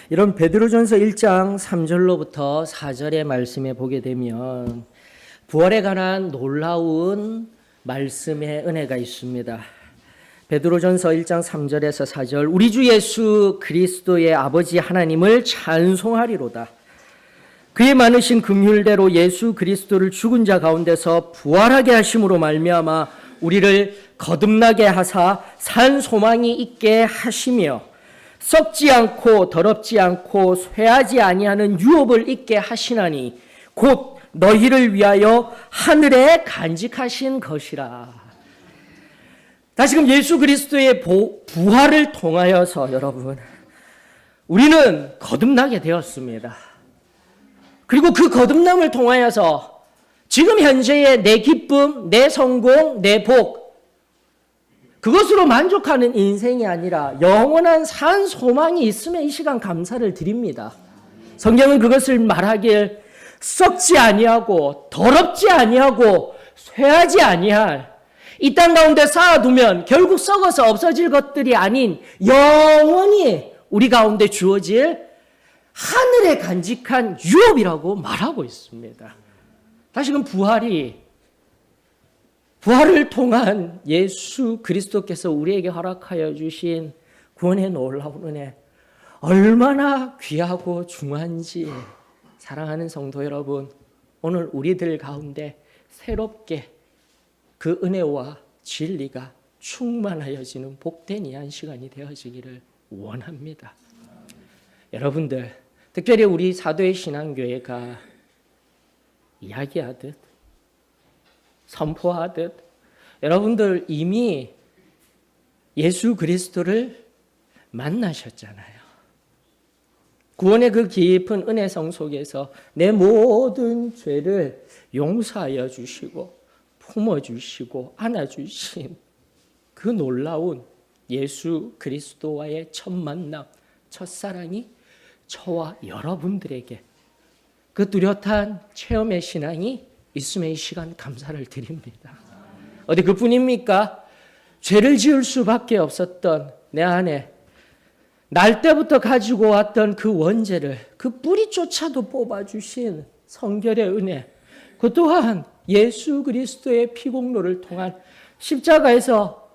이런 베드로전서 1장 3절로부터 4절의 말씀에 보게 되면 부활에 관한 놀라운 말씀의 은혜가 있습니다. 베드로전서 1장 3절에서 4절 우리 주 예수 그리스도의 아버지 하나님을 찬송하리로다. 그의 많으신 긍휼대로 예수 그리스도를 죽은 자 가운데서 부활하게 하심으로 말미암아 우리를 거듭나게 하사 산 소망이 있게 하시며 썩지 않고 더럽지 않고 쇠하지 아니하는 유업을 있게 하시나니 곧 너희를 위하여 하늘에 간직하신 것이라. 다시금 예수 그리스도의 부활을 통하여서 여러분 우리는 거듭나게 되었습니다. 그리고 그 거듭남을 통하여서 지금 현재의 내 기쁨, 내 성공, 내 복 그것으로 만족하는 인생이 아니라 영원한 산 소망이 있음에 이 시간 감사를 드립니다. 성경은 그것을 말하길 썩지 아니하고 더럽지 아니하고 쇠하지 아니할 이 땅 가운데 쌓아두면 결국 썩어서 없어질 것들이 아닌 영원히 우리 가운데 주어질 하늘에 간직한 유업이라고 말하고 있습니다. 다시금 부활을 통한 예수 그리스도께서 우리에게 허락하여 주신 구원의 놀라운 은혜 얼마나 귀하고 중요한지 사랑하는 성도 여러분, 오늘 우리들 가운데 새롭게 그 은혜와 진리가 충만하여지는 복된 이 한 시간이 되어지기를 원합니다. 여러분들, 특별히 우리 사도의 신앙교회가 이야기하듯 선포하듯 여러분들 이미 예수 그리스도를 만나셨잖아요. 구원의 그 깊은 은혜성 속에서 내 모든 죄를 용서하여 주시고 품어주시고 안아주신 그 놀라운 예수 그리스도와의 첫 만남, 첫사랑이 저와 여러분들에게 그 뚜렷한 체험의 신앙이 있음에 이 시간 감사를 드립니다. 어디 그뿐입니까? 죄를 지을 수밖에 없었던 내 안에 날 때부터 가지고 왔던 그 원죄를 그 뿌리조차도 뽑아주신 성결의 은혜, 그 또한 예수 그리스도의 피공로를 통한 십자가에서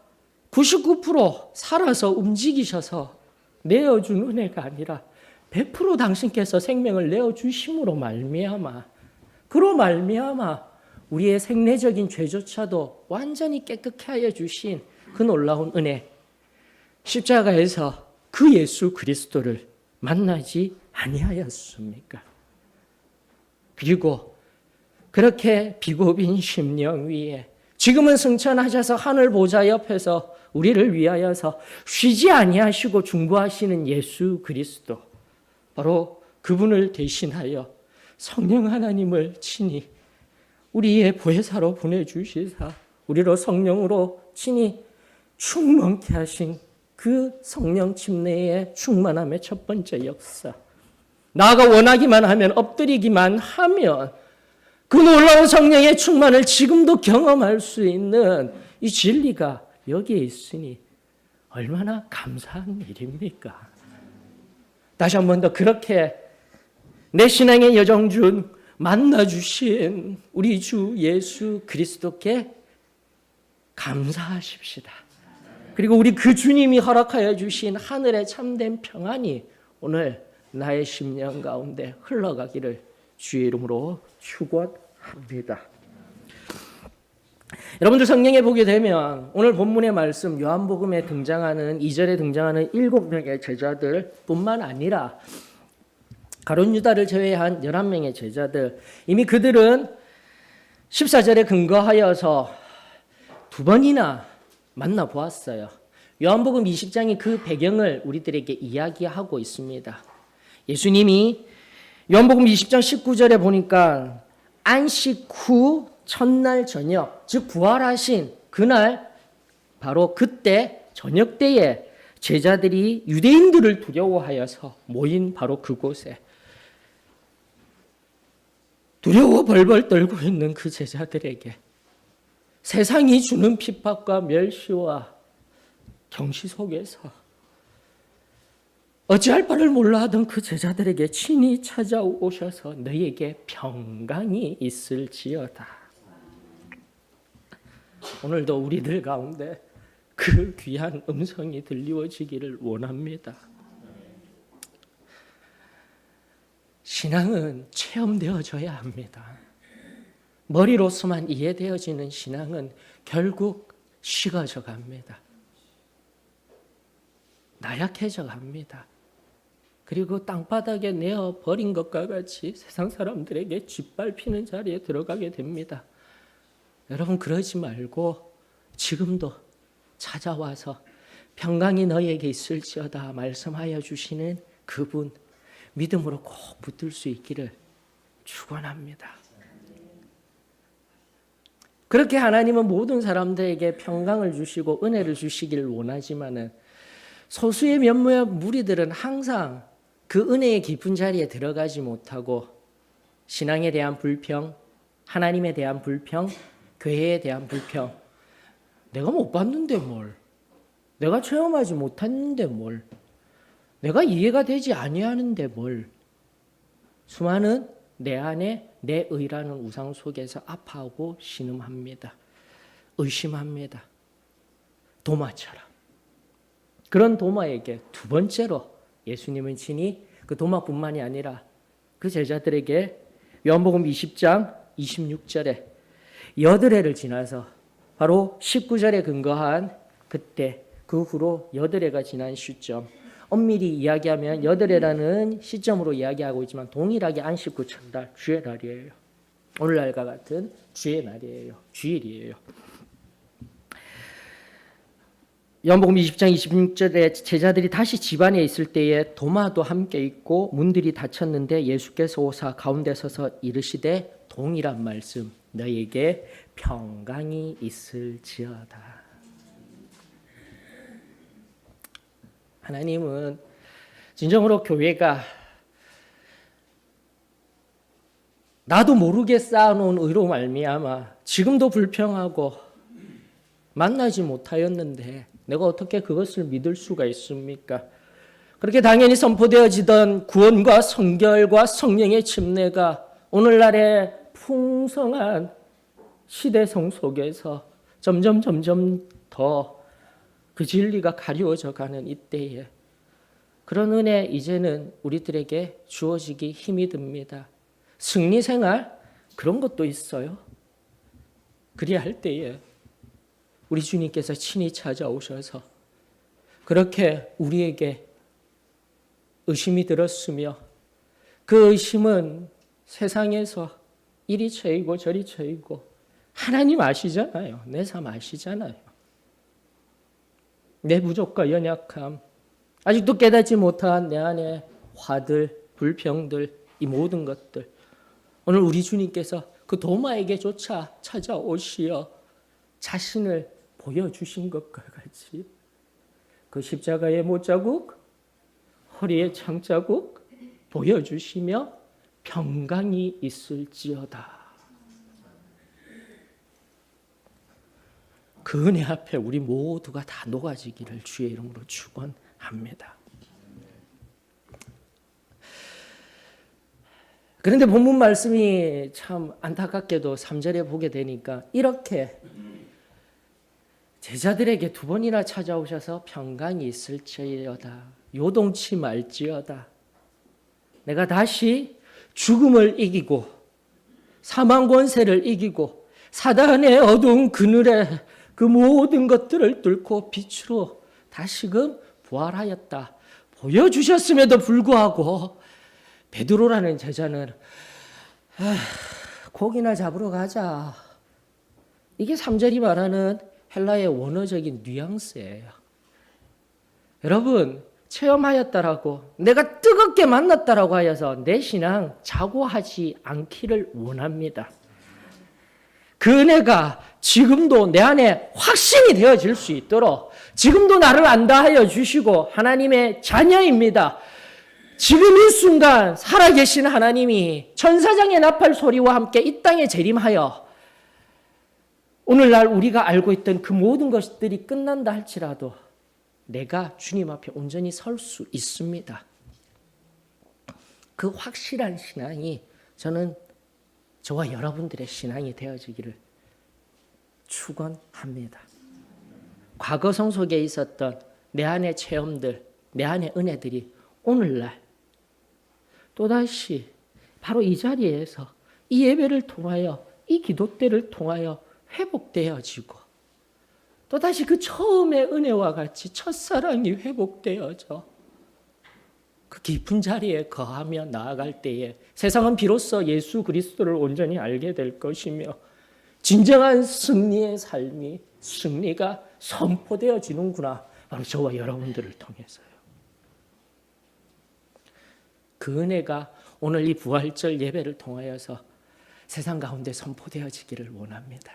99% 살아서 움직이셔서 내어준 은혜가 아니라 100% 당신께서 생명을 내어주심으로 말미암아 그로 말미암아 우리의 생내적인 죄조차도 완전히 깨끗게 하여 주신 그 놀라운 은혜, 십자가에서 그 예수 그리스도를 만나지 아니하였습니까? 그리고 그렇게 비고빈 심령 위에 지금은 승천하셔서 하늘 보좌 옆에서 우리를 위하여서 쉬지 아니하시고 중보하시는 예수 그리스도, 바로 그분을 대신하여 성령 하나님을 친히 우리의 보혜사로 보내주시사 우리로 성령으로 친히 충만케 하신 그 성령 침례의 충만함의 첫 번째 역사, 나아가 원하기만 하면 엎드리기만 하면 그 놀라운 성령의 충만을 지금도 경험할 수 있는 이 진리가 여기에 있으니 얼마나 감사한 일입니까? 다시 한 번 더 그렇게 내 신앙의 여정 중 만나주신 우리 주 예수 그리스도께 감사하십시다. 그리고 우리 그 주님이 허락하여 주신 하늘의 참된 평안이 오늘 나의 심령 가운데 흘러가기를 주의 이름으로 축원합니다. 여러분들 성경에 보게 되면 오늘 본문의 말씀 요한복음에 등장하는 2절에 등장하는 7명의 제자들 뿐만 아니라 가룟 유다를 제외한 11명의 제자들, 이미 그들은 14절에 근거하여서 2번이나 만나보았어요. 요한복음 20장이 그 배경을 우리들에게 이야기하고 있습니다. 예수님이 요한복음 20장 19절에 보니까 안식 후 첫날 저녁, 즉 부활하신 그날 바로 그때 저녁 때에 제자들이 유대인들을 두려워하여서 모인 바로 그곳에 두려워 벌벌 떨고 있는 그 제자들에게 세상이 주는 핍박과 멸시와 경시 속에서 어찌할 바를 몰라 하던 그 제자들에게 친히 찾아오셔서 너희에게 평강이 있을지어다. 오늘도 우리들 가운데 그 귀한 음성이 들리워지기를 원합니다. 신앙은 체험되어져야 합니다. 머리로서만 이해되어지는 신앙은 결국 식어져 갑니다. 나약해져 갑니다. 그리고 땅바닥에 내어 버린 것과 같이 세상 사람들에게 짓밟히는 자리에 들어가게 됩니다. 여러분 그러지 말고 지금도 찾아와서 평강이 너희에게 있을지어다 말씀하여 주시는 그분 믿음으로 꼭 붙들 수 있기를 축원합니다. 그렇게 하나님은 모든 사람들에게 평강을 주시고 은혜를 주시기를 원하지만은 소수의 몇몇 무리들은 항상 그 은혜의 깊은 자리에 들어가지 못하고 신앙에 대한 불평, 하나님에 대한 불평, 교회에 대한 불평, 내가 못 봤는데 뭘, 내가 체험하지 못했는데 뭘, 내가 이해가 되지 아니하는데 뭘, 수많은 내 안에 내 의라는 우상 속에서 아파하고 신음합니다. 의심합니다. 도마처럼. 그런 도마에게 두 번째로 예수님은 친히 그 도마뿐만이 아니라 그 제자들에게 요한복음 20장 26절에 여드레를 지나서 바로 19절에 근거한 그때 그 후로 여드레가 지난 시점, 엄밀히 이야기하면 여드레라는 시점으로 이야기하고 있지만 동일하게 안식구 첫날 주의 날이에요. 오늘날과 같은 주의 날이에요. 주일이에요. 요한복음 20장 26절에 제자들이 다시 집안에 있을 때에 도마도 함께 있고 문들이 닫혔는데 예수께서 오사 가운데 서서 이르시되 동일한 말씀 너희에게 평강이 있을지어다. 하나님은 진정으로 교회가 나도 모르게 쌓아놓은 의로 말미암아 지금도 불평하고 만나지 못하였는데 내가 어떻게 그것을 믿을 수가 있습니까? 그렇게 당연히 선포되어지던 구원과 성결과 성령의 침례가 오늘날의 풍성한 시대성 속에서 점점 더 그 진리가 가리워져 가는 이때에 그런 은혜 이제는 우리들에게 주어지기 힘이 듭니다. 승리생활 그런 것도 있어요. 그리할 때에 우리 주님께서 친히 찾아오셔서 그렇게 우리에게 의심이 들었으며 그 의심은 세상에서 이리 쳐이고 저리 쳐이고 하나님 아시잖아요. 내 삶 아시잖아요. 내 부족과 연약함, 아직도 깨닫지 못한 내 안의 화들, 불평들, 이 모든 것들 오늘 우리 주님께서 그 도마에게조차 찾아오시어 자신을 보여주신 것과 같이 그 십자가의 못자국, 허리의 창자국 보여주시며 평강이 있을지어다. 그 은혜 앞에 우리 모두가 다 녹아지기를 주의 이름으로 축원합니다. 그런데 본문 말씀이 참 안타깝게도 3절에 보게 되니까 이렇게 제자들에게 두 번이나 찾아오셔서 평강이 있을지어다. 요동치 말지어다. 내가 다시 죽음을 이기고 사망 권세를 이기고 사단의 어두운 그늘에 그 모든 것들을 뚫고 빛으로 다시금 부활하였다. 보여주셨음에도 불구하고 베드로라는 제자는 고기나 잡으러 가자. 이게 3절이 말하는 헬라의 원어적인 뉘앙스예요. 여러분 체험하였다라고 내가 뜨겁게 만났다라고 하여서 내 신앙 자고하지 않기를 원합니다. 그 은혜가 지금도 내 안에 확신이 되어질 수 있도록 지금도 나를 안다 하여 주시고 하나님의 자녀입니다. 지금 이 순간 살아계신 하나님이 천사장의 나팔 소리와 함께 이 땅에 재림하여 오늘날 우리가 알고 있던 그 모든 것들이 끝난다 할지라도 내가 주님 앞에 온전히 설 수 있습니다. 그 확실한 신앙이 저는 저와 여러분들의 신앙이 되어지기를 축원합니다. 과거성 속에 있었던 내 안의 체험들, 내 안의 은혜들이 오늘날 또다시 바로 이 자리에서 이 예배를 통하여 이 기도 때를 통하여 회복되어지고 또다시 그 처음의 은혜와 같이 첫사랑이 회복되어져 그 깊은 자리에 거하며 나아갈 때에 세상은 비로소 예수 그리스도를 온전히 알게 될 것이며 진정한 승리의 삶이 승리가 선포되어지는구나. 바로 저와 여러분들을 통해서요. 그 은혜가 오늘 이 부활절 예배를 통하여서 세상 가운데 선포되어지기를 원합니다.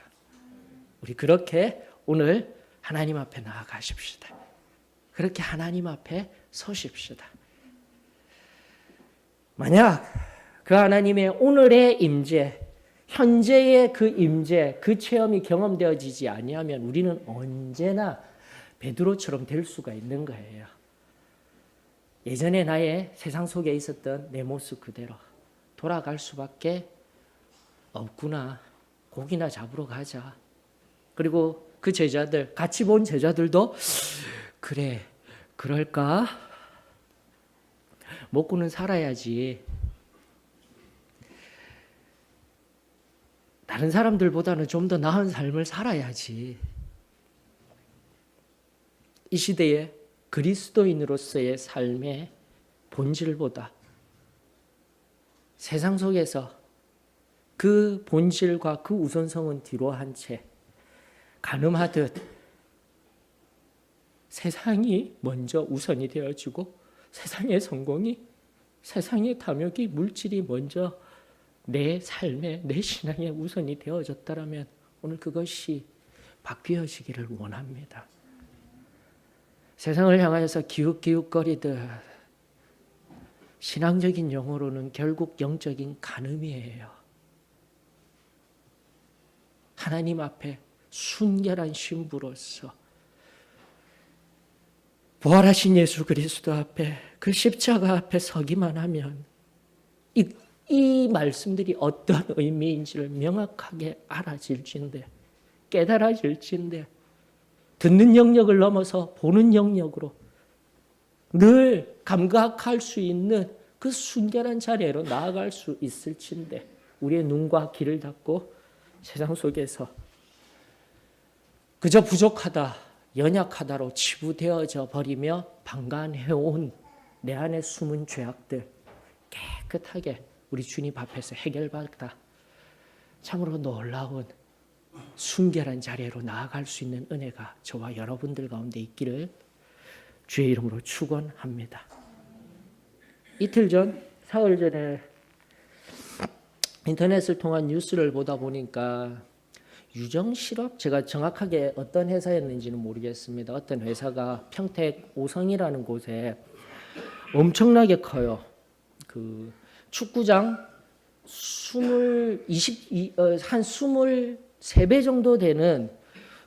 우리 그렇게 오늘 하나님 앞에 나아가십시다. 그렇게 하나님 앞에 서십시다. 만약 그 하나님의 오늘의 임재, 현재의 그 임재, 그 체험이 경험되어지지 아니하면 우리는 언제나 베드로처럼 될 수가 있는 거예요. 예전에 나의 세상 속에 있었던 내 모습 그대로 돌아갈 수밖에 없구나. 고기나 잡으러 가자. 그리고 그 제자들, 같이 본 제자들도 그래, 그럴까? 먹고는 살아야지. 다른 사람들보다는 좀 더 나은 삶을 살아야지. 이 시대에 그리스도인으로서의 삶의 본질보다 세상 속에서 그 본질과 그 우선성은 뒤로 한 채 가늠하듯 세상이 먼저 우선이 되어지고 세상의 성공이, 세상의 탐욕이, 물질이 먼저 내 삶의, 내 신앙의 우선이 되어졌다면 오늘 그것이 바뀌어지기를 원합니다. 세상을 향하여서 기웃기웃거리듯 신앙적인 용어로는 결국 영적인 간음이에요. 하나님 앞에 순결한 신부로서 부활하신 예수 그리스도 앞에 그 십자가 앞에 서기만 하면 이 말씀들이 어떤 의미인지를 명확하게 알아질진데, 깨달아질진데, 듣는 영역을 넘어서 보는 영역으로 늘 감각할 수 있는 그 순결한 자리로 나아갈 수 있을진데, 우리의 눈과 귀를 닫고 세상 속에서 그저 부족하다, 연약하다로 치부되어져 버리며 방관해온 내 안에 숨은 죄악들 깨끗하게 우리 주님 앞에서 해결받다 참으로 놀라운 순결한 자리로 나아갈 수 있는 은혜가 저와 여러분들 가운데 있기를 주의 이름으로 축원합니다. 이틀 전, 사흘 전에 인터넷을 통한 뉴스를 보다 보니까 유정실업, 제가 정확하게 어떤 회사였는지는 모르겠습니다. 어떤 회사가 평택 오성이라는 곳에 엄청나게 커요. 그 축구장 한 23배 정도 되는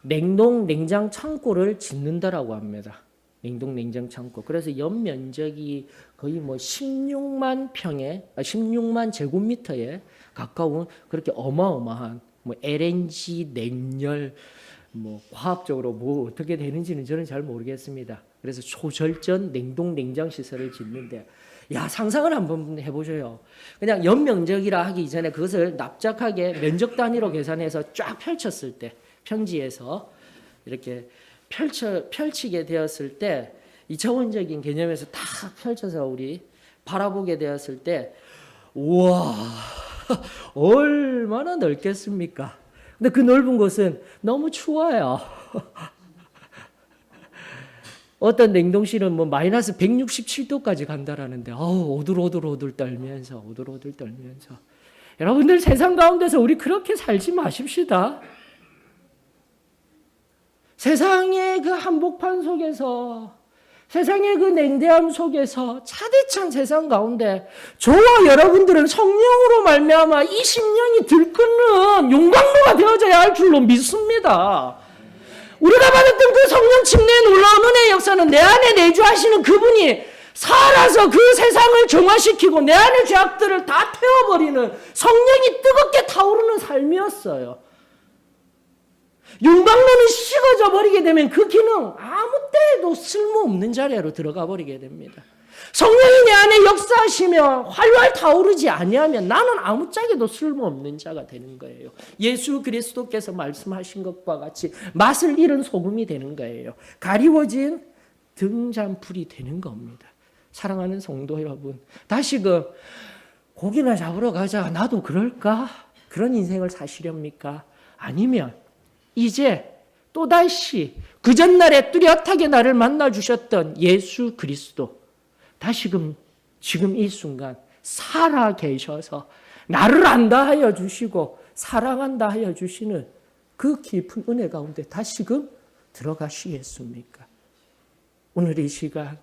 냉동 냉장 창고를 짓는다라고 합니다. 냉동 냉장 창고. 그래서 연면적이 거의 뭐 16만 제곱미터에 가까운 그렇게 어마어마한 뭐 LNG 냉열 뭐 과학적으로 뭐 어떻게 되는지는 저는 잘 모르겠습니다. 그래서 초절전 냉동 냉장 시설을 짓는데, 야, 상상을 한번 해보셔요. 그냥 연면적이라 하기 전에 그것을 납작하게 면적 단위로 계산해서 쫙 펼쳤을 때, 평지에서 이렇게 펼치게 되었을 때, 2차원적인 개념에서 다 펼쳐서 우리 바라보게 되었을 때, 우와, 얼마나 넓겠습니까? 근데 그 넓은 곳은 너무 추워요. 어떤 냉동실은 뭐 마이너스 167도까지 간다라는데, 오들오들 떨면서, 여러분들 세상 가운데서 우리 그렇게 살지 마십시다. 세상의 그 한복판 속에서, 세상의 그 냉대함 속에서 차디찬 세상 가운데 저와 여러분들은 성령으로 말미암아 이 심령이 들끓는 용광로가 되어져야 할 줄로 믿습니다. 우리가 받았던 그 성령 침례의 놀라운 은혜의 역사는 내 안에 내주하시는 그분이 살아서 그 세상을 정화시키고 내 안의 죄악들을 다 태워버리는 성령이 뜨겁게 타오르는 삶이었어요. 윤곽로는 식어져 버리게 되면 그 기능 아무 때에도 쓸모없는 자리로 들어가 버리게 됩니다. 성령이 내 안에 역사하시며 활활 타오르지 아니하면 나는 아무짝에도 쓸모없는 자가 되는 거예요. 예수 그리스도께서 말씀하신 것과 같이 맛을 잃은 소금이 되는 거예요. 가리워진 등잔불이 되는 겁니다. 사랑하는 성도 여러분, 다시금 고기나 잡으러 가자, 나도 그럴까? 그런 인생을 사시렵니까? 아니면 이제 또다시 그 전날에 뚜렷하게 나를 만나주셨던 예수 그리스도, 다시금 지금 이 순간 살아 계셔서 나를 안다 하여 주시고 사랑한다 하여 주시는 그 깊은 은혜 가운데 다시금 들어가시겠습니까? 오늘 이 시간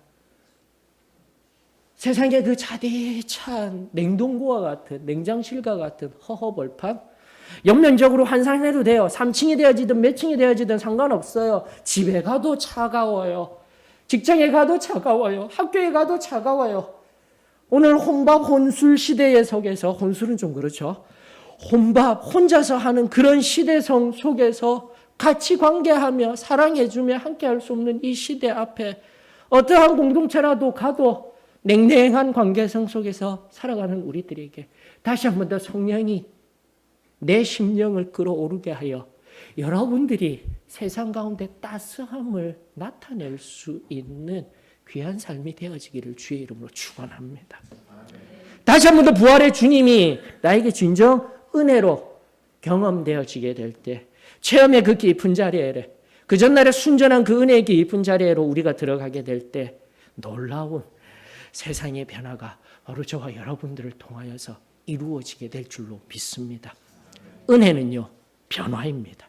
세상의 그 차디찬 냉동고와 같은, 냉장실과 같은 허허벌판, 옆면적으로 환산해도 돼요. 3층이 되어지든 몇 층이 되어지든 상관없어요. 집에 가도 차가워요. 직장에 가도 차가워요. 학교에 가도 차가워요. 오늘 혼밥 혼술 시대에 속에서, 혼술은 좀 그렇죠. 혼밥 혼자서 하는 그런 시대성 속에서 같이 관계하며 사랑해주며 함께할 수 없는 이 시대 앞에 어떠한 공동체라도 가도 냉랭한 관계성 속에서 살아가는 우리들에게 다시 한 번 더 성령이 내 심령을 끌어오르게 하여 여러분들이 세상 가운데 따스함을 나타낼 수 있는 귀한 삶이 되어지기를 주의 이름으로 축원합니다. 다시 한 번 더 부활의 주님이 나에게 진정 은혜로 경험되어지게 될 때, 체험의 그 깊은 자리에, 그 전날에 순전한 그 은혜의 깊은 자리로 우리가 들어가게 될 때 놀라운 세상의 변화가 바로 저와 여러분들을 통하여서 이루어지게 될 줄로 믿습니다. 은혜는요, 변화입니다.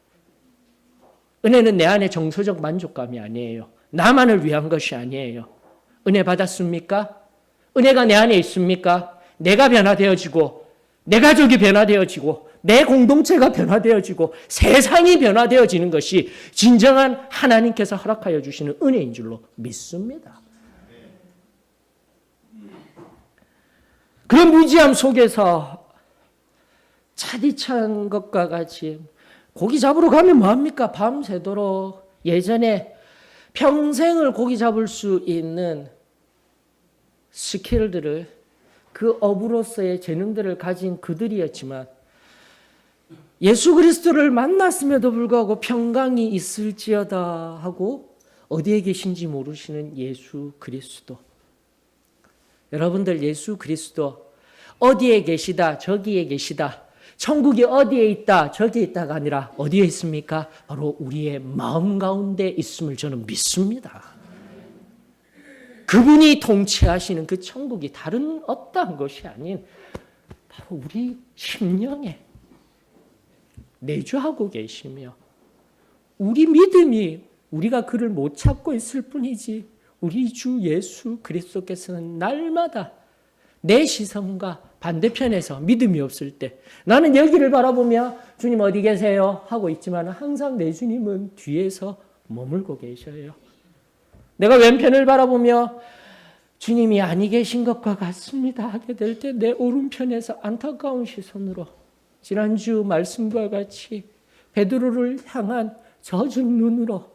은혜는 내 안에 정서적 만족감이 아니에요. 나만을 위한 것이 아니에요. 은혜 받았습니까? 은혜가 내 안에 있습니까? 내가 변화되어지고, 내 가족이 변화되어지고, 내 공동체가 변화되어지고, 세상이 변화되어지는 것이 진정한 하나님께서 허락하여 주시는 은혜인 줄로 믿습니다. 그런 무지함 속에서 차디찬 것과 같이 고기 잡으러 가면 뭐합니까? 밤새도록. 예전에 평생을 고기 잡을 수 있는 스킬들을, 그 어부로서의 재능들을 가진 그들이었지만 예수 그리스도를 만났음에도 불구하고 평강이 있을지어다 하고 어디에 계신지 모르시는 예수 그리스도. 여러분들, 예수 그리스도 어디에 계시다, 저기에 계시다, 천국이 어디에 있다, 저기에 있다가 아니라 어디에 있습니까? 바로 우리의 마음 가운데 있음을 저는 믿습니다. 그분이 통치하시는 그 천국이 다른 어떠한 것이 아닌 바로 우리 심령에 내주하고 계시며, 우리 믿음이 우리가 그를 못 찾고 있을 뿐이지 우리 주 예수 그리스도께서는 날마다 내 시선과 반대편에서 믿음이 없을 때 나는 여기를 바라보며 주님 어디 계세요? 하고 있지만 항상 내 주님은 뒤에서 머물고 계셔요. 내가 왼편을 바라보며 주님이 아니 계신 것과 같습니다 하게 될 때 내 오른편에서 안타까운 시선으로 지난주 말씀과 같이 베드로를 향한 젖은 눈으로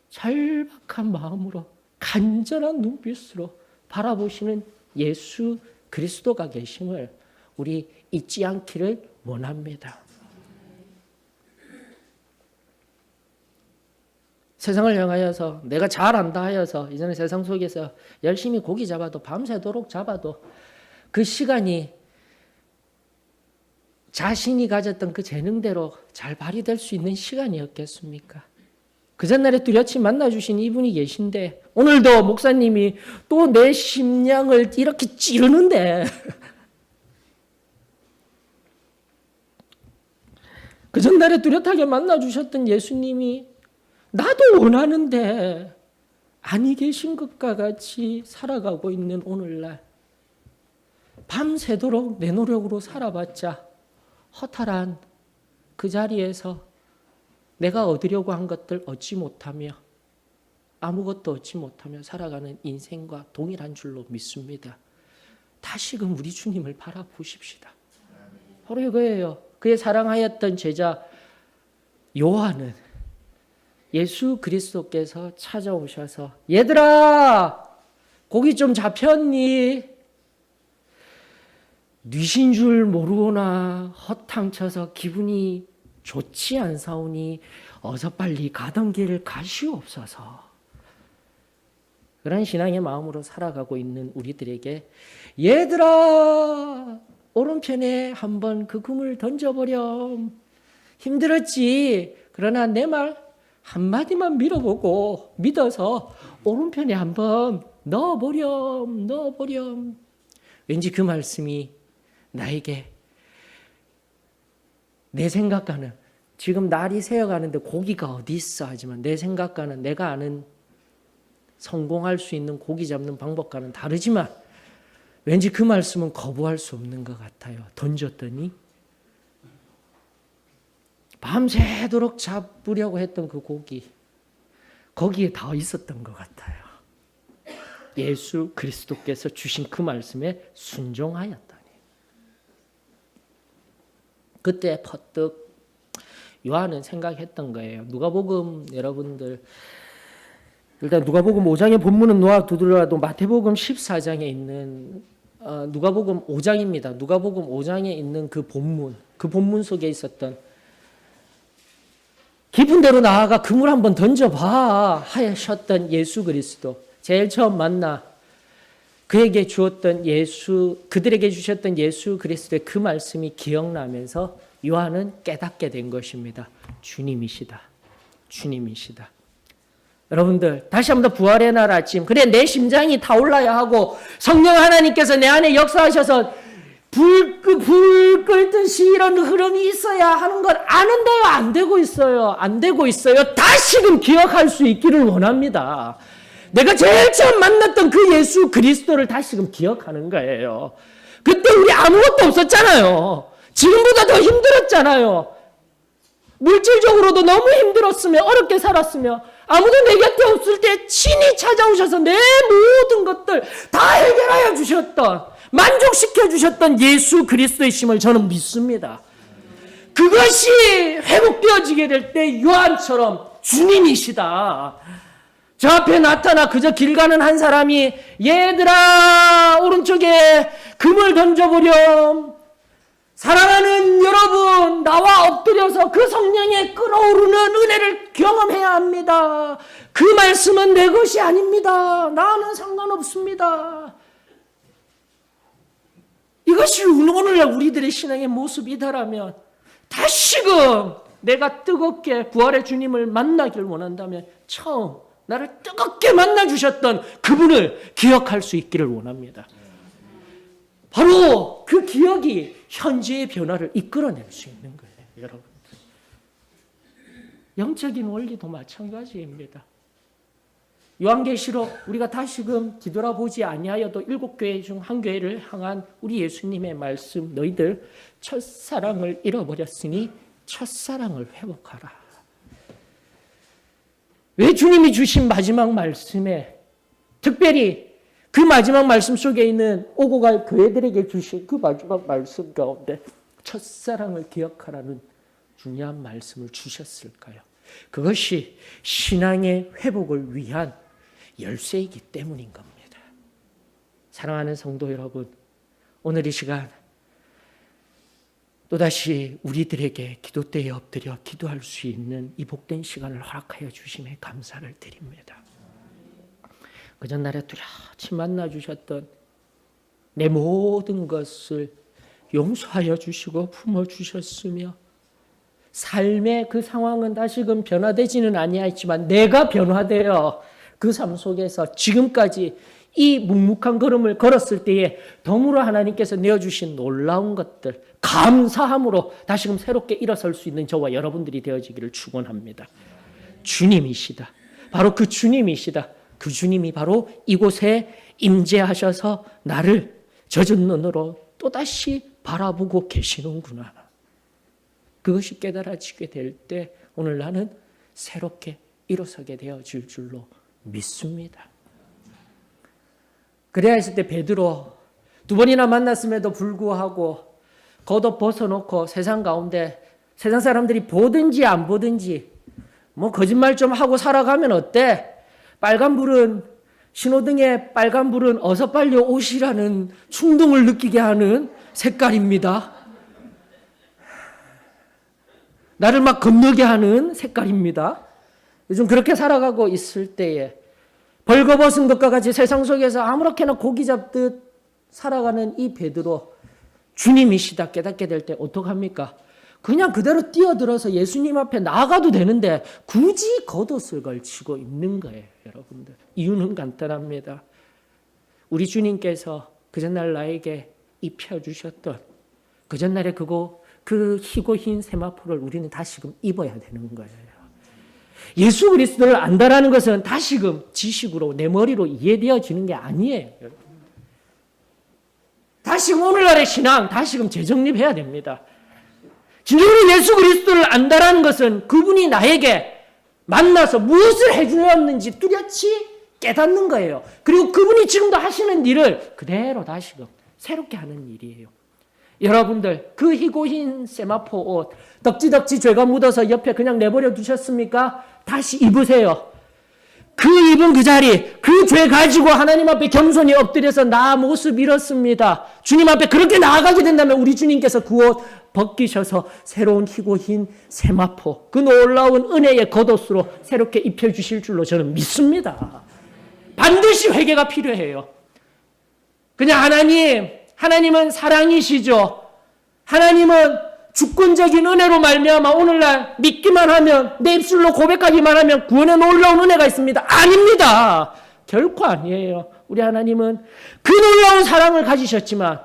절박한 마음으로 간절한 눈빛으로 바라보시는 예수 그리스도가 계심을 우리 잊지 않기를 원합니다. 세상을 향하여서 내가 잘 안다 하여서 이제는 세상 속에서 열심히 고기 잡아도 밤새도록 잡아도 그 시간이 자신이 가졌던 그 재능대로 잘 발휘될 수 있는 시간이었겠습니까? 그 전날에 뚜렷이 만나주신 이분이 계신데 오늘도 목사님이 또 내 심령을 이렇게 찌르는데 그 전날에 뚜렷하게 만나주셨던 예수님이 나도 원하는데 아니 계신 것과 같이 살아가고 있는 오늘날 밤새도록 내 노력으로 살아봤자 허탈한 그 자리에서 내가 얻으려고 한 것들 얻지 못하며 아무것도 얻지 못하며 살아가는 인생과 동일한 줄로 믿습니다. 다시금 우리 주님을 바라보십시다. 바로 이거예요. 그의 사랑하였던 제자 요한은 예수 그리스도께서 찾아오셔서 얘들아 고기 좀 잡혔니? 뉘신 줄 모르거나 허탕쳐서 기분이 좋지 않사오니 어서 빨리 가던 길 가시옵소서. 그런 신앙의 마음으로 살아가고 있는 우리들에게 얘들아 오른편에 한번 그 금을 던져보렴. 힘들었지. 그러나 내 말 한마디만 믿어서 오른편에 한번 넣어보렴. 왠지 그 말씀이 나에게 내 생각과는 지금 날이 새어가는데 고기가 어디 있어 하지만 내 생각과는 내가 아는 성공할 수 있는 고기 잡는 방법과는 다르지만 왠지 그 말씀은 거부할 수 없는 것 같아요. 던졌더니 밤새도록 잡으려고 했던 그 고기 거기에 다 있었던 것 같아요. 예수 그리스도께서 주신 그 말씀에 순종하였다니. 그때 퍼뜩 요한은 생각했던 거예요. 누가복음 여러분들 일단 누가복음 5장의 본문은 놓아두더라도 마태복음 14장에 있는 누가복음 5장입니다. 누가복음 5장에 있는 그 본문 속에 있었던 깊은 데로 나아가 그물 한번 던져봐 하셨던 예수 그리스도, 제일 처음 만나 그들에게 주셨던 예수 그리스도의 그 말씀이 기억나면서 요한은 깨닫게 된 것입니다. 주님이시다. 여러분들 다시 한번 부활의 날 아침, 그래 내 심장이 타올라야 하고 성령 하나님께서 내 안에 역사하셔서 불 끓듯이 이런 흐름이 있어야 하는 걸 아는데요. 안 되고 있어요. 다시금 기억할 수 있기를 원합니다. 내가 제일 처음 만났던 그 예수 그리스도를 다시금 기억하는 거예요. 그때 우리 아무것도 없었잖아요. 지금보다 더 힘들었잖아요. 물질적으로도 너무 힘들었으며 어렵게 살았으며 아무도 내 곁에 없을 때 친히 찾아오셔서 내 모든 것들 다 해결하여 주셨던, 만족시켜 주셨던 예수 그리스도이심을 저는 믿습니다. 그것이 회복되어지게 될 때 요한처럼 주님이시다. 저 앞에 나타나 그저 길 가는 한 사람이 얘들아 오른쪽에 금을 던져보렴. 사랑하는 여러분, 나와 엎드려서 그 성령의 끓어오르는 은혜를 경험해야 합니다. 그 말씀은 내 것이 아닙니다. 나는 상관없습니다. 이것이 오늘날 우리들의 신앙의 모습이다라면 다시금 내가 뜨겁게 부활의 주님을 만나길 원한다면 처음 나를 뜨겁게 만나주셨던 그분을 기억할 수 있기를 원합니다. 바로 그 기억이 현재의 변화를 이끌어낼 수 있는 거예요. 여러분, 영적인 원리도 마찬가지입니다. 요한계시록 우리가 다시금 뒤돌아보지 아니하여도 7교회 중 한 교회를 향한 우리 예수님의 말씀, 너희들 첫사랑을 잃어버렸으니 첫사랑을 회복하라. 왜 주님이 주신 마지막 말씀에 특별히 그 마지막 말씀 속에 있는 오고 갈 교회들에게 주신 그 마지막 말씀 가운데 첫사랑을 기억하라는 중요한 말씀을 주셨을까요? 그것이 신앙의 회복을 위한 열쇠이기 때문인 겁니다. 사랑하는 성도 여러분, 오늘 이 시간 또다시 우리들에게 기도대에 엎드려 기도할 수 있는 이 복된 시간을 허락하여 주심에 감사를 드립니다. 그 전날에 뚜렷이 만나주셨던 내 모든 것을 용서하여 주시고 품어주셨으며 삶의 그 상황은 다시금 변화되지는 아니하지만 내가 변화되어 그 삶 속에서 지금까지 이 묵묵한 걸음을 걸었을 때에 덤으로 하나님께서 내어주신 놀라운 것들 감사함으로 다시금 새롭게 일어설 수 있는 저와 여러분들이 되어지기를 축원합니다. 주님이시다. 바로 그 주님이시다. 그 주님이 바로 이곳에 임재하셔서 나를 젖은 눈으로 또다시 바라보고 계시는구나. 그것이 깨달아지게 될 때 오늘 나는 새롭게 일어서게 되어질 줄로 믿습니다. 그래야 했을 때 베드로 두 번이나 만났음에도 불구하고 겉옷 벗어놓고 세상 가운데 세상 사람들이 보든지 안 보든지 뭐 거짓말 좀 하고 살아가면 어때? 신호등에 빨간불은 어서 빨리 오시라는 충동을 느끼게 하는 색깔입니다. 나를 막 건너게 하는 색깔입니다. 요즘 그렇게 살아가고 있을 때에 벌거벗은 것과 같이 세상 속에서 아무렇게나 고기 잡듯 살아가는 이 베드로 주님이시다 깨닫게 될 때 어떡합니까? 그냥 그대로 뛰어들어서 예수님 앞에 나아가도 되는데 굳이 겉옷을 걸치고 있는 거예요, 여러분들. 이유는 간단합니다. 우리 주님께서 그 전날 나에게 입혀주셨던 그 전날에 그 희고 흰 세마포를 우리는 다시금 입어야 되는 거예요. 예수 그리스도를 안다라는 것은 다시금 지식으로 내 머리로 이해되어지는 게 아니에요. 다시금 오늘날의 신앙 다시금 재정립해야 됩니다. 진정으로 예수 그리스도를 안다라는 것은 그분이 나에게 만나서 무엇을 해주었는지 뚜렷이 깨닫는 거예요. 그리고 그분이 지금도 하시는 일을 그대로 다시금 새롭게 하는 일이에요. 여러분들 그 희고 흰 세마포 옷 덕지덕지 죄가 묻어서 옆에 그냥 내버려 두셨습니까? 다시 입으세요. 그 입은 그 자리, 그 죄 가지고 하나님 앞에 겸손히 엎드려서 나 모습 잃었습니다. 주님 앞에 그렇게 나아가게 된다면 우리 주님께서 그 옷 벗기셔서 새로운 희고 흰 세마포, 그 놀라운 은혜의 겉옷으로 새롭게 입혀주실 줄로 저는 믿습니다. 반드시 회개가 필요해요. 그냥 하나님은 사랑이시죠. 하나님은 주권적인 은혜로 말미암아 오늘날 믿기만 하면 내 입술로 고백하기만 하면 구원의 놀라운 은혜가 있습니다. 아닙니다. 결코 아니에요. 우리 하나님은 그 놀라운 사랑을 가지셨지만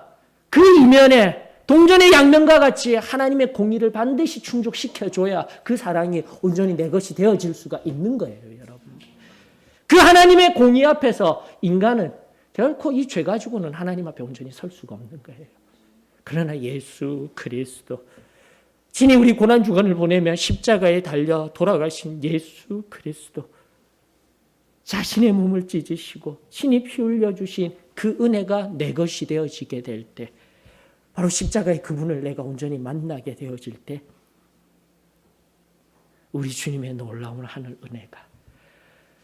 그 이면에 동전의 양면과 같이 하나님의 공의를 반드시 충족시켜줘야 그 사랑이 온전히 내 것이 되어질 수가 있는 거예요, 여러분. 그 하나님의 공의 앞에서 인간은 결코 이 죄 가지고는 하나님 앞에 온전히 설 수가 없는 거예요. 그러나 예수 그리스도, 친히 우리 고난주간을 보내며 십자가에 달려 돌아가신 예수 그리스도, 자신의 몸을 찢으시고 친히 피 흘려주신 그 은혜가 내 것이 되어지게 될 때, 바로 십자가의 그분을 내가 온전히 만나게 되어질 때 우리 주님의 놀라운 하늘 은혜가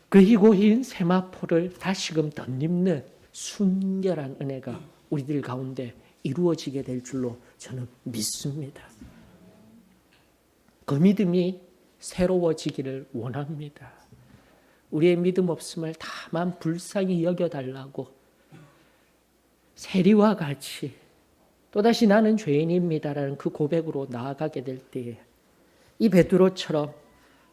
그 희고 흰 세마포를 다시금 덧입는 순결한 은혜가 우리들 가운데 이루어지게 될 줄로 저는 믿습니다. 그 믿음이 새로워지기를 원합니다. 우리의 믿음 없음을 다만 불쌍히 여겨달라고 세리와 같이 또다시 나는 죄인입니다라는 그 고백으로 나아가게 될 때에 이 베드로처럼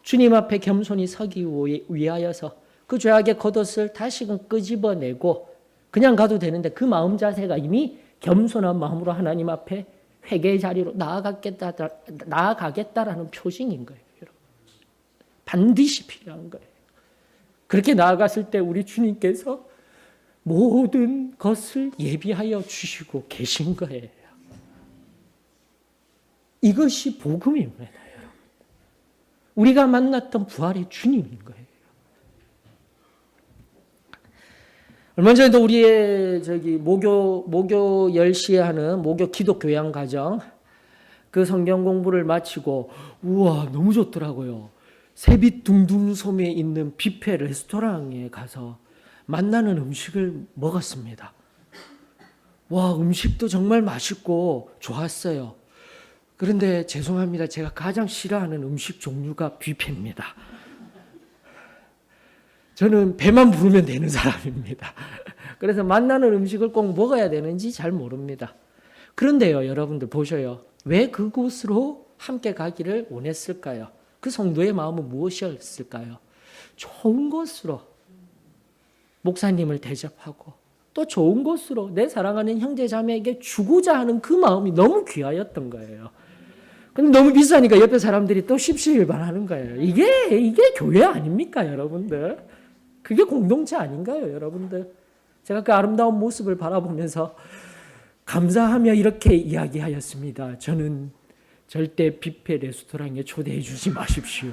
주님 앞에 겸손히 서기 위하여서 그 죄악의 겉옷을 다시금 끄집어내고 그냥 가도 되는데 그 마음 자세가 이미 겸손한 마음으로 하나님 앞에 회개의 자리로 나아가겠다라는 표징인 거예요. 여러분. 반드시 필요한 거예요. 그렇게 나아갔을 때 우리 주님께서 모든 것을 예비하여 주시고 계신 거예요. 이것이 복음입니다, 여러분. 우리가 만났던 부활의 주님인 거예요. 얼마 전에도 우리의 모교 10시에 하는 모교 기도 교양 과정 그 성경 공부를 마치고 우와 너무 좋더라고요. 새빛 둥둥섬에 있는 뷔페 레스토랑에 가서 만나는 음식을 먹었습니다. 와, 음식도 정말 맛있고 좋았어요. 그런데 죄송합니다. 제가 가장 싫어하는 음식 종류가 뷔페입니다. 저는 배만 부르면 되는 사람입니다. 그래서 만나는 음식을 꼭 먹어야 되는지 잘 모릅니다. 그런데요, 여러분들 보셔요. 왜 그곳으로 함께 가기를 원했을까요? 그 성도의 마음은 무엇이었을까요? 좋은 곳으로 목사님을 대접하고 또 좋은 곳으로 내 사랑하는 형제 자매에게 주고자 하는 그 마음이 너무 귀하였던 거예요. 근데 너무 비싸니까 옆에 사람들이 또 십시일반하는 거예요. 이게 교회 아닙니까, 여러분들? 그게 공동체 아닌가요, 여러분들? 제가 그 아름다운 모습을 바라보면서 감사하며 이렇게 이야기하였습니다. 저는 절대 뷔페 레스토랑에 초대해 주지 마십시오.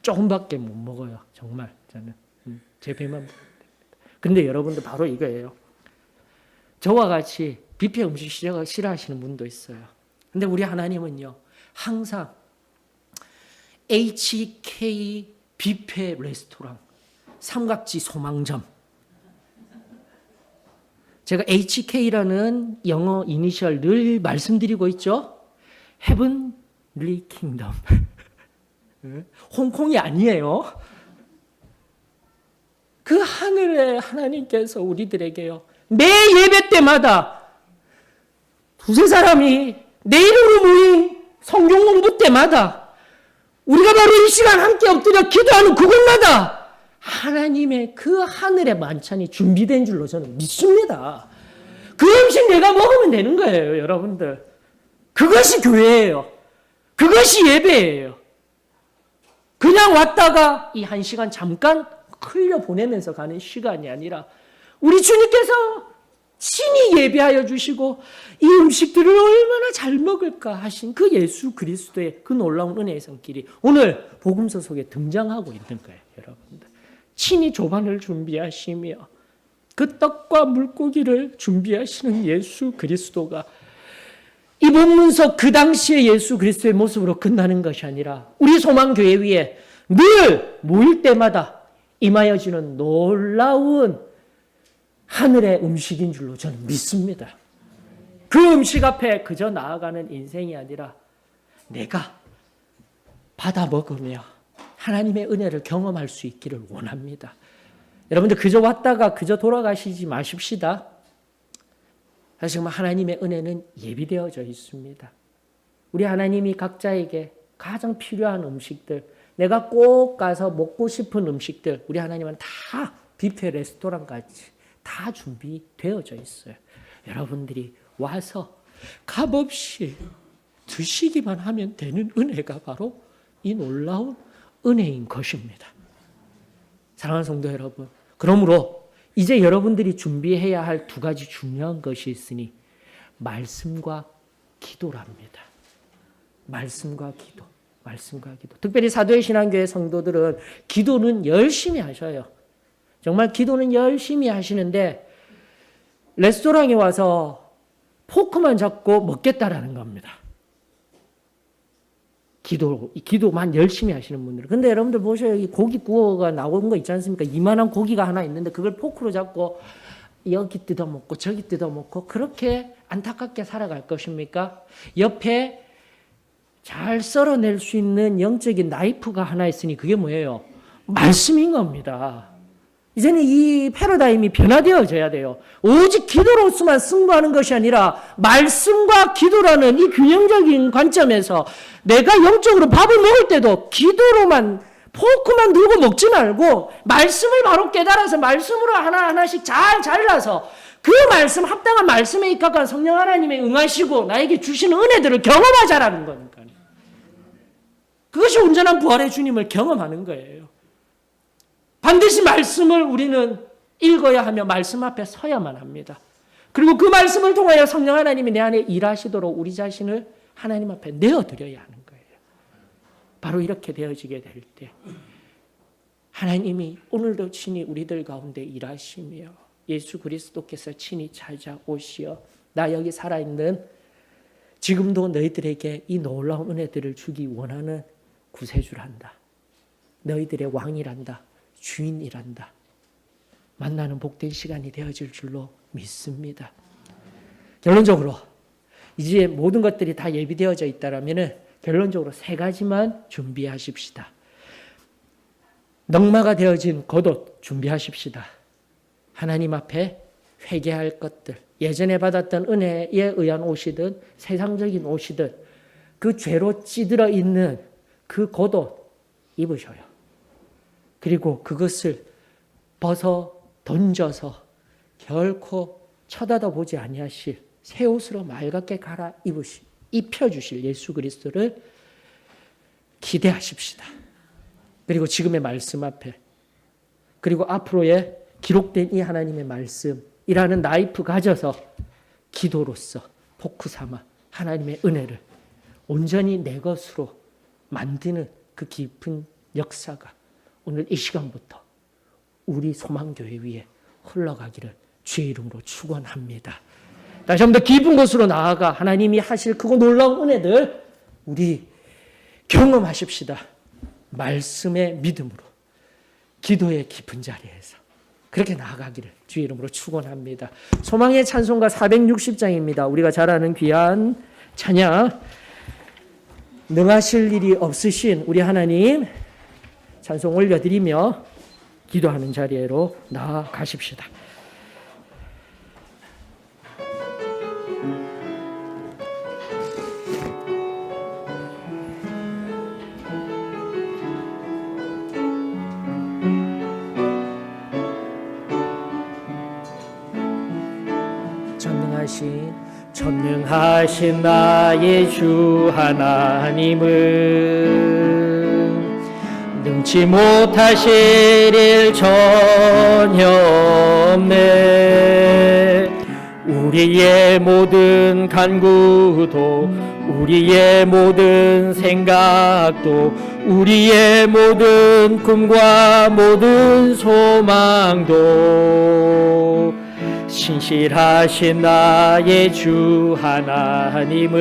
조금밖에 못 먹어요. 정말 저는 제 배만 먹으면 됩니다. 근데 여러분들 바로 이거예요. 저와 같이 뷔페 음식 싫어하시는 분도 있어요. 근데 우리 하나님은요, 항상 HK 뷔페 레스토랑, 삼각지 소망점. 제가 HK라는 영어 이니셜 늘 말씀드리고 있죠. Heavenly Kingdom. 홍콩이 아니에요. 그 하늘의 하나님께서 우리들에게요, 매 예배 때마다 두세 사람이 내 이름으로 모인 성경 공부 때마다 우리가 바로 이 시간 함께 엎드려 기도하는 그곳마다 하나님의 그 하늘의 만찬이 준비된 줄로 저는 믿습니다. 그 음식 내가 먹으면 되는 거예요, 여러분들. 그것이 교회예요. 그것이 예배예요. 그냥 왔다가 이 한 시간 잠깐 흘려보내면서 가는 시간이 아니라 우리 주님께서 친히 예배하여 주시고 이 음식들을 얼마나 잘 먹을까 하신 그 예수 그리스도의 그 놀라운 은혜의 손길이 오늘 복음서 속에 등장하고 있는 거예요, 여러분들. 친히 조반을 준비하시며 그 떡과 물고기를 준비하시는 예수 그리스도가 이 본문서 그 당시의 예수 그리스도의 모습으로 끝나는 것이 아니라 우리 소망교회 위에 늘 모일 때마다 임하여지는 놀라운 하늘의 음식인 줄로 저는 믿습니다. 그 음식 앞에 그저 나아가는 인생이 아니라 내가 받아 먹으며 하나님의 은혜를 경험할 수 있기를 원합니다. 여러분들 그저 왔다가 그저 돌아가시지 마십시다. 사실 하나님의 은혜는 예비되어져 있습니다. 우리 하나님이 각자에게 가장 필요한 음식들, 내가 꼭 가서 먹고 싶은 음식들, 우리 하나님은 다 뷔페 레스토랑까지 다 준비되어져 있어요. 여러분들이 와서 값없이 드시기만 하면 되는 은혜가 바로 이 놀라운 은혜인 것입니다. 사랑하는 성도 여러분, 그러므로 이제 여러분들이 준비해야 할 두 가지 중요한 것이 있으니 말씀과 기도랍니다. 말씀과 기도, 말씀과 기도. 특별히 사도의 신앙교회 성도들은 기도는 열심히 하셔요. 정말 기도는 열심히 하시는데 레스토랑에 와서 포크만 잡고 먹겠다라는 겁니다. 기도만 열심히 하시는 분들은. 근데 여러분들 보셔요. 이 고기 구워가 나온 거 있지 않습니까? 이만한 고기가 하나 있는데 그걸 포크로 잡고 여기 뜯어먹고 저기 뜯어먹고 그렇게 안타깝게 살아갈 것입니까? 옆에 잘 썰어낼 수 있는 영적인 나이프가 하나 있으니 그게 뭐예요? 말씀인 겁니다. 이제는 이 패러다임이 변화되어져야 돼요. 오직 기도로서만 승부하는 것이 아니라 말씀과 기도라는 이 균형적인 관점에서 내가 영적으로 밥을 먹을 때도 기도로만 포크만 들고 먹지 말고 말씀을 바로 깨달아서 말씀으로 하나하나씩 잘 잘라서 그 말씀, 합당한 말씀에 입각한 성령 하나님의 응하시고 나에게 주시는 은혜들을 경험하자라는 거니까요. 그것이 온전한 부활의 주님을 경험하는 거예요. 반드시 말씀을 우리는 읽어야 하며 말씀 앞에 서야만 합니다. 그리고 그 말씀을 통하여 성령 하나님이 내 안에 일하시도록 우리 자신을 하나님 앞에 내어드려야 하는 거예요. 바로 이렇게 되어지게 될 때 하나님이 오늘도 친히 우리들 가운데 일하시며 예수 그리스도께서 친히 찾아오시어 나 여기 살아있는 지금도 너희들에게 이 놀라운 은혜들을 주기 원하는 구세주란다. 너희들의 왕이란다. 주인이란다. 만나는 복된 시간이 되어질 줄로 믿습니다. 결론적으로 이제 모든 것들이 다 예비되어져 있다라면 결론적으로 세 가지만 준비하십시다. 넉마가 되어진 겉옷 준비하십시다. 하나님 앞에 회개할 것들, 예전에 받았던 은혜에 의한 옷이든 세상적인 옷이든 그 죄로 찌들어 있는 그 겉옷 입으셔요. 그리고 그것을 벗어 던져서 결코 쳐다도 보지 아니하실 새 옷으로 맑게 갈아 입혀주실 예수 그리스도를 기대하십시다. 그리고 지금의 말씀 앞에 그리고 앞으로의 기록된 이 하나님의 말씀이라는 나이프 가져서 기도로서 포크 삼아 하나님의 은혜를 온전히 내 것으로 만드는 그 깊은 역사가 오늘 이 시간부터 우리 소망교회 위에 흘러가기를 주의 이름으로 축원합니다. 다시 한번 더 깊은 곳으로 나아가 하나님이 하실 크고 놀라운 은혜들 우리 경험하십시다. 말씀의 믿음으로 기도의 깊은 자리에서 그렇게 나아가기를 주의 이름으로 축원합니다. 소망의 찬송가 460장입니다. 우리가 잘 아는 귀한 찬양, 능하실 일이 없으신 우리 하나님 찬송 올려드리며 기도하는 자리로 나아가십시다. 전능하신 나의 주 하나님은 능치 못하실 일 전혀 없네. 우리의 모든 간구도 우리의 모든 생각도 우리의 모든 꿈과 모든 소망도 신실하신 나의 주 하나님은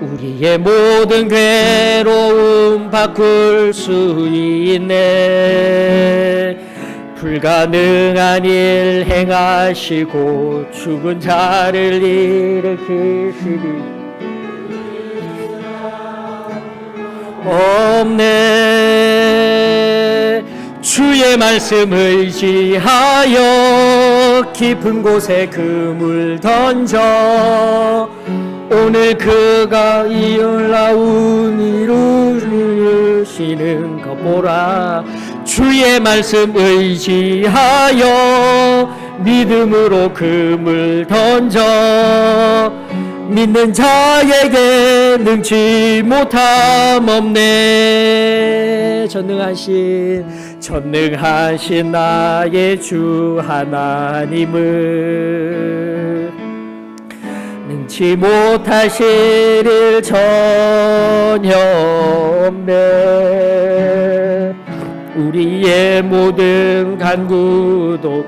우리의 모든 괴로움 바꿀 수 있네. 불가능한 일 행하시고 죽은 자를 일으키시리 없네. 주의 말씀 의지하여 깊은 곳에 그물 던져 오늘 그가 이올라온 이루시는 것 보라. 주의 말씀 의지하여 믿음으로 금을 던져 믿는 자에게 능치 못함 없네. 전능하신 나의 주 하나님은 능치 못하실 일 전혀 없네. 우리의 모든 간구도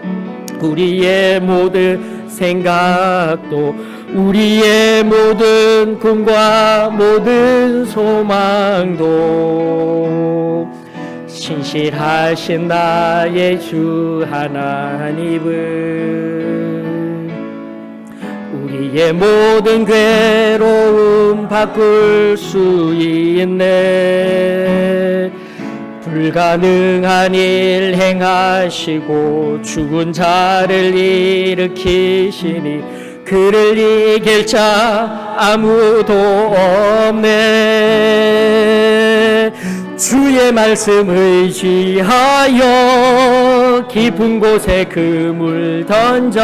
우리의 모든 생각도 우리의 모든 꿈과 모든 소망도 신실하신 나의 주 하나님은 우리의 모든 괴로움 바꿀 수 있네. 불가능한 일 행하시고 죽은 자를 일으키시니 그를 이길 자 아무도 없네. 주의 말씀 의지하여 깊은 곳에 그물 던져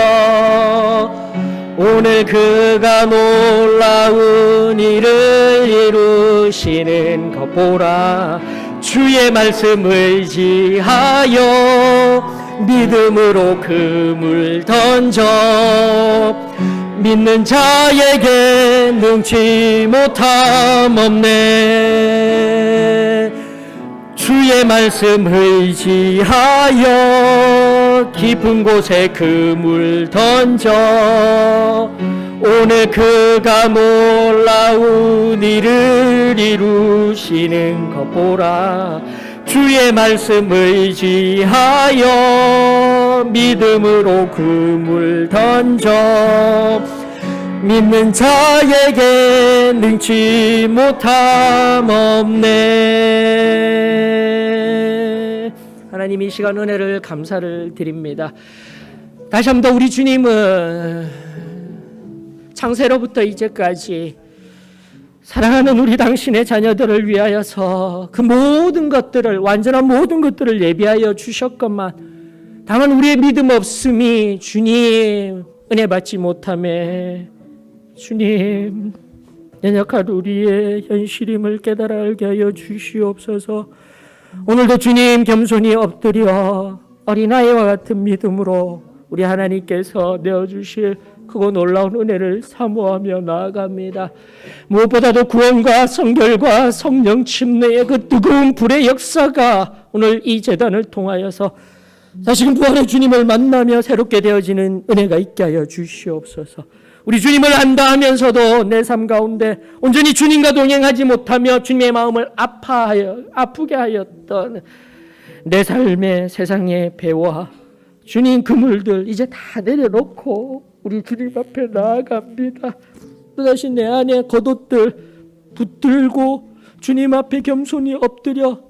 오늘 그가 놀라운 일을 이루시는 것 보라. 주의 말씀 의지하여 믿음으로 그물 던져 믿는 자에게 능치 못함 없네. 주의 말씀 의지하여 깊은 곳에 그물 던져 오늘 그가 놀라운 일을 이루시는 것 보라. 주의 말씀 의지하여 믿음으로 그물 던져 믿는 자에게 능치 못함 없네. 하나님 이 시간 은혜를 감사를 드립니다. 다시 한 번 더 우리 주님은 창세로부터 이제까지 사랑하는 우리 당신의 자녀들을 위하여서 그 모든 것들을 완전한 모든 것들을 예비하여 주셨건만 다만 우리의 믿음 없음이 주님 은혜 받지 못함에 주님 연약한 우리의 현실임을 깨달아 알게 하여 주시옵소서. 오늘도 주님 겸손히 엎드려 어린아이와 같은 믿음으로 우리 하나님께서 내어주실 크고 놀라운 은혜를 사모하며 나아갑니다. 무엇보다도 구원과 성결과 성령 침례의 그 뜨거운 불의 역사가 오늘 이 제단을 통하여서 다시금 부활의 주님을 만나며 새롭게 되어지는 은혜가 있게 하여 주시옵소서. 우리 주님을 안다 하면서도 내 삶 가운데 온전히 주님과 동행하지 못하며 주님의 마음을 아프게 하였던 내 삶의 세상의 배와 주님 그물들 이제 다 내려놓고 우리 주님 앞에 나아갑니다. 또다시 내 안에 겉옷들 붙들고 주님 앞에 겸손히 엎드려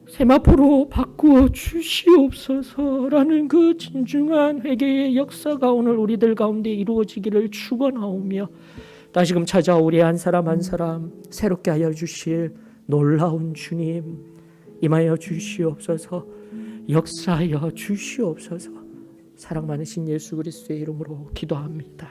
세마포로 바꾸어 주시옵소서라는 그 진중한 회개의 역사가 오늘 우리들 가운데 이루어지기를 축원하오며 다시금 찾아오 우리 한 사람 한 사람 새롭게 하여 주실 놀라운 주님 임하여 주시옵소서. 역사하여 주시옵소서. 사랑 많으신 예수 그리스도의 이름으로 기도합니다.